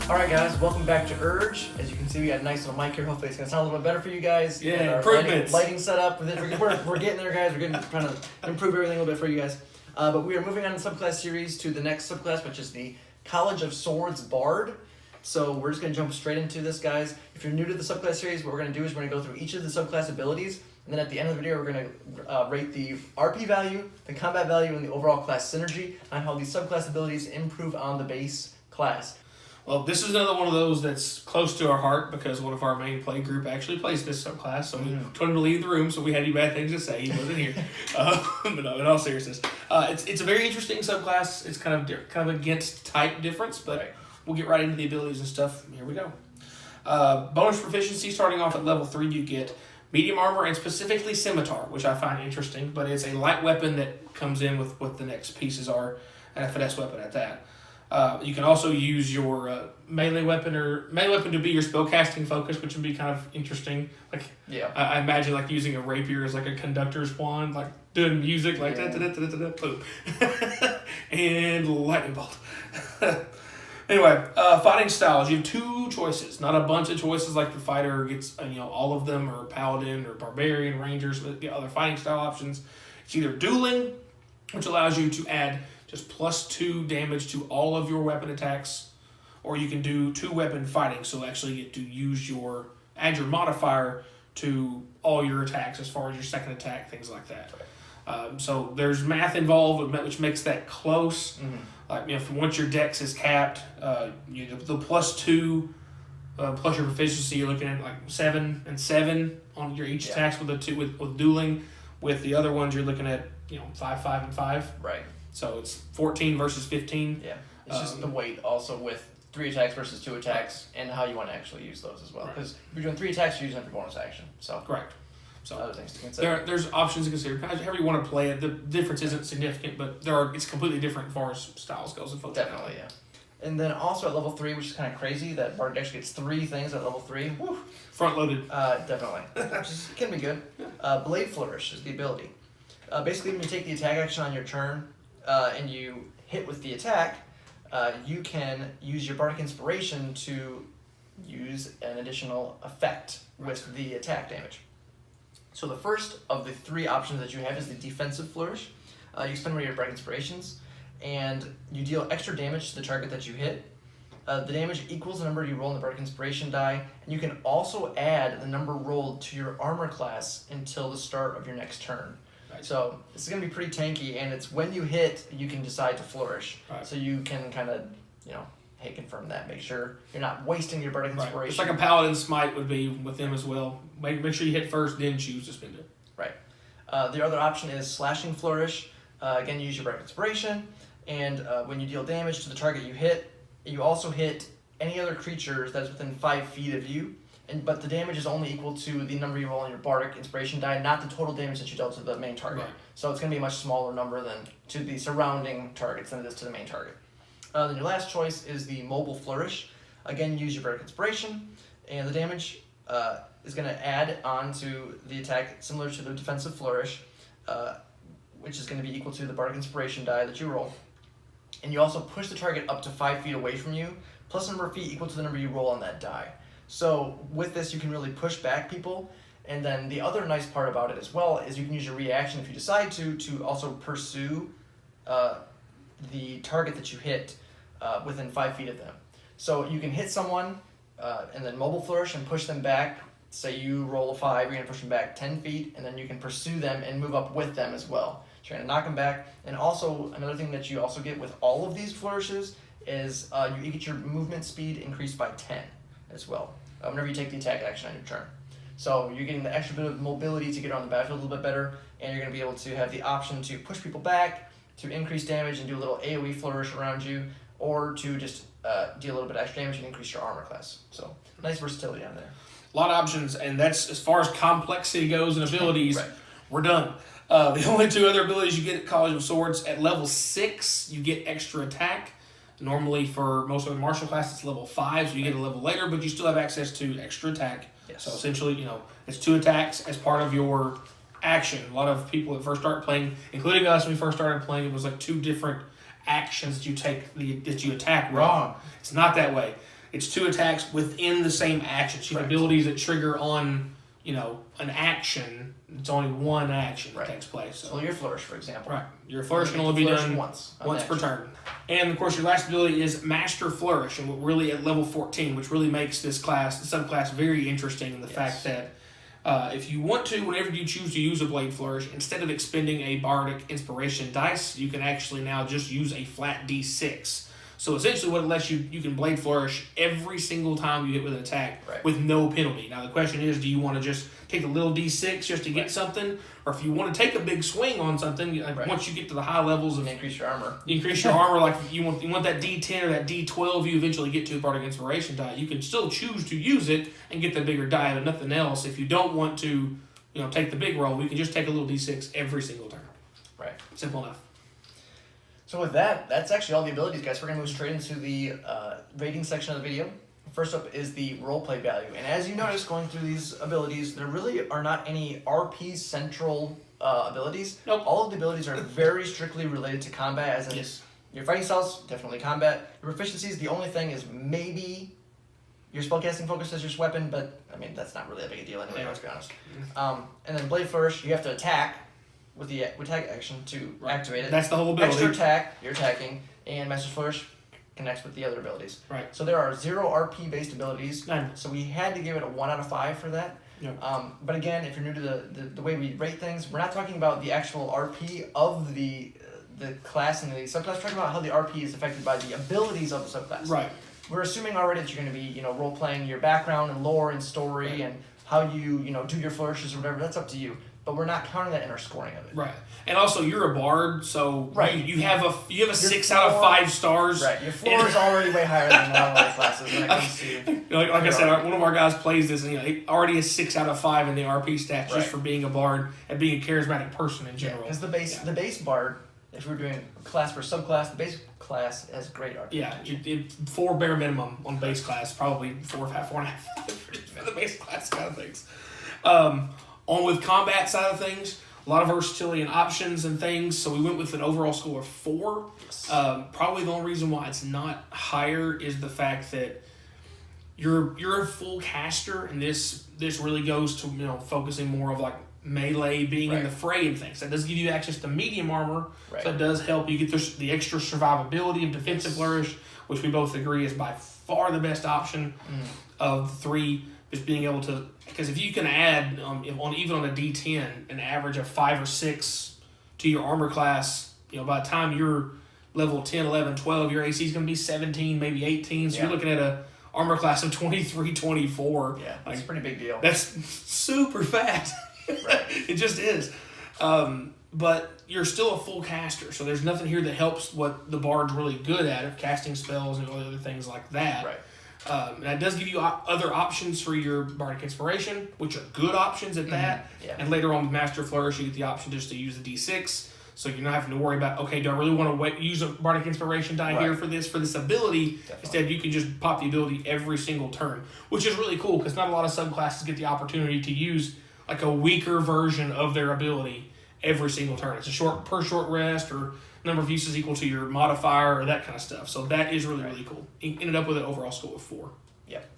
Alright guys, welcome back to Urge. As you can see, we got a nice little mic here. Hopefully it's going to sound a little bit better for you guys. Yeah, our improvements. lighting setup. We're getting there, guys. We're trying to improve everything a little bit for you guys. But we are moving on in the subclass series to the next subclass, which is the College of Swords Bard. So we're just going to jump straight into this, guys. If you're new to the subclass series, what we're going to do is we're going to go through each of the subclass abilities. And then at the end of the video, we're going to rate the RP value, the combat value, and the overall class synergy on how these subclass abilities improve on the base class. Well, this is another one of those that's close to our heart because one of our main play group actually plays this subclass. So we told him to leave the room, so we had any bad things to say. He wasn't here. But no, in all seriousness, it's a very interesting subclass. It's kind of against type difference, but we'll get right into the abilities and stuff. Here we go. Bonus proficiency starting off at level 3, you get medium armor and specifically scimitar, which I find interesting. But it's a light weapon that comes in with what the next pieces are, and a finesse weapon at that. You can also use your melee weapon to be your spellcasting focus, which would be kind of interesting. Like, I imagine like using a rapier as like a conductor's wand, like doing music like boom, and lightning bolt. Anyway, fighting styles. You have 2 choices, not a bunch of choices like the fighter gets. All of them, or paladin, or barbarian, rangers. But the other fighting style options. It's either dueling, which allows you to add just +2 damage to all of your weapon attacks, or you can do 2 weapon fighting, so actually get to add your modifier to all your attacks as far as your second attack, things like that. So there's math involved, which makes that close. Like once your dex is capped, the +2 plus your proficiency, you're looking at like 7 and 7 on your each attacks with the 2 with dueling. With the other ones, you're looking at 5, 5, and 5. Right. So it's 14 versus 15. Yeah, it's just the weight also with 3 attacks versus 2 attacks and how you want to actually use those as well. Because if you're doing 3 attacks, you're using every bonus action. So correct. So other things to consider. There's options to consider. However you want to play it, the difference isn't significant, but it's completely different as far as styles goes and focus. Definitely, yeah. And then also at level 3, which is kind of crazy, that Bard actually gets 3 things at level 3. Woo! Front loaded. Definitely. Which can be good. Blade Flourish is the ability. Basically, when you take the attack action on your turn, and you hit with the attack, you can use your Bardic Inspiration to use an additional effect with the attack damage. So the first of the 3 options that you have is the Defensive Flourish. You spend one of your Bardic Inspirations, and you deal extra damage to the target that you hit. The damage equals the number you roll in the Bardic Inspiration die, and you can also add the number rolled to your armor class until the start of your next turn. So this is going to be pretty tanky, and it's when you hit, you can decide to flourish. Right. So you can kind of, hey, confirm that. Make sure you're not wasting your Bardic Inspiration. Right. It's like a Paladin Smite would be with them as well. Make sure you hit first, then choose to spend it. Right. The other option is Slashing Flourish. Again, you use your Bardic Inspiration, and when you deal damage to the target you hit, you also hit any other creatures that is within 5 feet of you. But the damage is only equal to the number you roll on your Bardic Inspiration die, not the total damage that you dealt to the main target. Right. So it's going to be a much smaller number than to the surrounding targets than it is to the main target. Then your last choice is the Mobile Flourish. Again, use your Bardic Inspiration, and the damage is going to add on to the attack similar to the Defensive Flourish, which is going to be equal to the Bardic Inspiration die that you roll. And you also push the target up to 5 feet away from you, plus the number of feet equal to the number you roll on that die. So with this, you can really push back people. And then the other nice part about it as well is you can use your reaction if you decide to also pursue the target that you hit within 5 feet of them. So you can hit someone and then Mobile Flourish and push them back. Say you roll a 5, you're going to push them back 10 feet, and then you can pursue them and move up with them as well. So you're going to knock them back. And also, another thing that you also get with all of these flourishes is you get your movement speed increased by 10 as well, whenever you take the attack action on your turn. So you're getting the extra bit of mobility to get on the battlefield a little bit better, and you're going to be able to have the option to push people back, to increase damage and do a little AoE flourish around you, or to just deal a little bit extra damage and increase your armor class. So nice versatility on there. A lot of options, and that's as far as complexity goes and abilities. Right. We're done. The only 2 other abilities you get at College of Swords, at level 6, you get extra attack. Normally, for most of the martial class, it's level 5, so you get a level later, but you still have access to extra attack. Yes. So essentially, it's 2 attacks as part of your action. A lot of people that first start playing, including us when we first started playing, it was like 2 different actions that you attack. Wrong. It's not that way. It's 2 attacks within the same action. So you have abilities that trigger on, an action. It's only 1 action that takes place. So your flourish, for example. Right. Your flourish can only be done once per turn. And of course, your last ability is Master Flourish, and really at level 14, which really makes this class, the subclass, very interesting in the fact that if you want to, whenever you choose to use a Blade Flourish, instead of expending a Bardic Inspiration dice, you can actually now just use a flat D6. So essentially what it lets you can Blade Flourish every single time you hit with an attack with no penalty. Now the question is, do you want to just take a little D6 just to get something? Or if you want to take a big swing on something, once you get to the high levels of... increase your armor. You increase your armor, like you want that D10 or that D12 you eventually get to a Bardic Inspiration die. You can still choose to use it and get the bigger die, but nothing else. If you don't want to, take the big roll, you can just take a little D6 every single turn. Right. Simple enough. So with that, that's actually all the abilities, guys. We're going to move straight into the rating section of the video. First up is the roleplay value. And as you notice, going through these abilities, there really are not any RP central abilities. Nope. All of the abilities are very strictly related to combat, as in your fighting styles, definitely combat. Your proficiencies, the only thing is maybe your spellcasting focus as your weapon, but I mean, that's not really a big a deal anyway, let's be honest. And then Blade Flourish, you have to attack with the attack action to activate it. That's the whole ability. Extra attack, you're attacking, and Master Flourish connects with the other abilities. Right. So there are 0 RP based abilities. 9. So we had to give it a 1 out of 5 for that. Yep. But again, if you're new to the way we rate things, we're not talking about the actual RP of the class and the subclass. We're talking about how the RP is affected by the abilities of the subclass. Right. We're assuming already that you're going to be, role playing your background and lore and story and how you, do your flourishes or whatever. That's up to you. But we're not counting that in our scoring of it. Right. And also, you're a bard, so you have a 6 floor, out of 5 stars. Right. Your floor is already way higher than normal classes when it comes to... like I said, one of our guys plays this, and he already is 6 out of 5 in the RP stats just for being a bard and being a charismatic person in general. Because the base bard, if we're doing class for subclass, the base class has great RP. Yeah, 4 bare minimum on base class, probably 4.5 for the base class kind of things. On with combat side of things, a lot of versatility and options and things, so we went with an overall score of 4. Yes. Probably the only reason why it's not higher is the fact that you're a full caster, and this really goes to focusing more of like melee, being in the fray and things. That does give you access to medium armor, so it does help you get the extra survivability of defensive flourish, which we both agree is by far the best option of the 3. Just being able to, because if you can add even on a D10 an average of 5 or 6 to your armor class, by the time you're level 10, 11, 12, your AC is going to be 17, maybe 18. So you're looking at a armor class of 23, 24. Yeah, that's a pretty big deal. That's super fast. Right. It just is. But you're still a full caster, so there's nothing here that helps what the bard's really good at, of casting spells and other things like that. Right. And that does give you other options for your Bardic Inspiration, which are good options at that. Yeah. And later on with Master Flourish, you get the option just to use the D6. So you're not having to worry about, okay, do I really want to use a Bardic Inspiration die here for this ability? Definitely. Instead, you can just pop the ability every single turn, which is really cool because not a lot of subclasses get the opportunity to use like a weaker version of their ability every single turn. It's a short rest or number of uses equal to your modifier or that kind of stuff. So that is really, really cool. Ended up with an overall score of 4. Yep.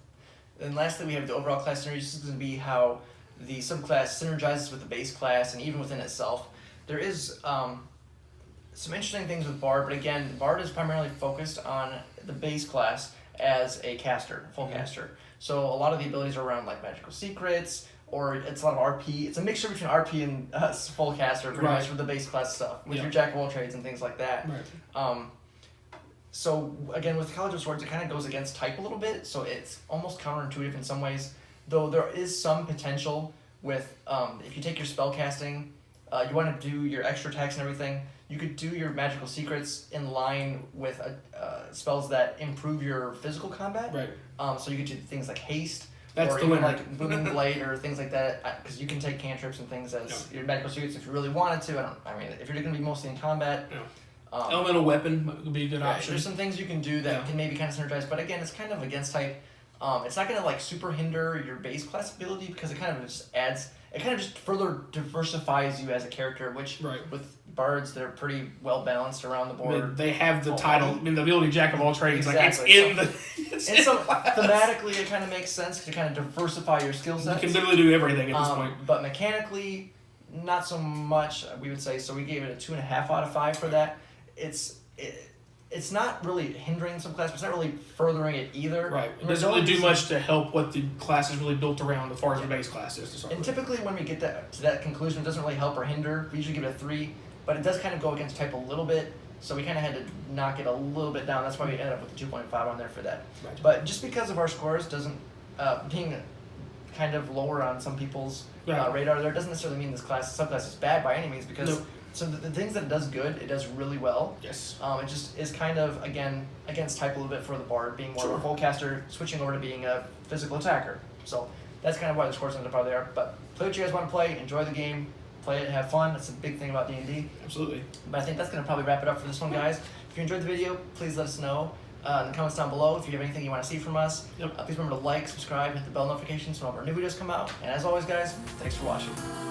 And lastly, we have the overall class synergy. This is going to be how the subclass synergizes with the base class and even within itself. There is some interesting things with Bard, but again, Bard is primarily focused on the base class as a caster, full caster. So a lot of the abilities are around like magical secrets, or it's a lot of RP. It's a mixture between RP and full caster, pretty much, with the base class stuff, with your jack of all trades and things like that. Right. So again, with College of Swords, it kind of goes against type a little bit, so it's almost counterintuitive in some ways. Though there is some potential with if you take your spell casting, you want to do your extra attacks and everything. You could do your magical secrets in line with spells that improve your physical combat. Right. So you could do things like haste. That's or the even winner. like Booming Blade or things like that, because you can take cantrips and things as your medical secrets if you really wanted to. I mean, if you're going to be mostly in combat. Elemental weapon would be a good option. There's some things you can do that can maybe kind of synergize, but again, it's kind of against type. It's not going to like super hinder your base class ability because it kind of just adds. It kind of just further diversifies you as a character, which with bards they're pretty well balanced around the board. They have the title, the ability Jack of all trades. Exactly. Like it's in And so thematically, it kind of makes sense to kind of diversify your skill You sets. can literally do everything at this point. But mechanically, not so much. We would say so. We gave it a 2.5 out of 5 for that. It's not really hindering some class, but it's not really furthering it either. Right. It doesn't really do much to help what the class is really built around as far as the base class is to start And with. typically, when we get to that conclusion, it doesn't really help or hinder. We usually give it a 3, but it does kind of go against type a little bit. So we kind of had to knock it a little bit down. That's why we ended up with the 2.5 on there for that. Right. But just because of our scores doesn't being kind of lower on some people's Right. radar there doesn't necessarily mean this subclass is bad by any means, because Nope. so the things that it does good, it does really well. Yes. It just is kind of, again, against type a little bit for the bard, being more of a Sure. full-caster, switching over to being a physical attacker. So that's kind of why the scores end up how they are. But play what you guys want to play, enjoy the game, play it, have fun. That's a big thing about D&D. Absolutely. But I think that's going to probably wrap it up for this one, guys. If you enjoyed the video, please let us know in the comments down below. If you have anything you want to see from us, Yep. please remember to like, subscribe, hit the bell notifications when all of our new videos come out. And as always, guys, thanks for watching.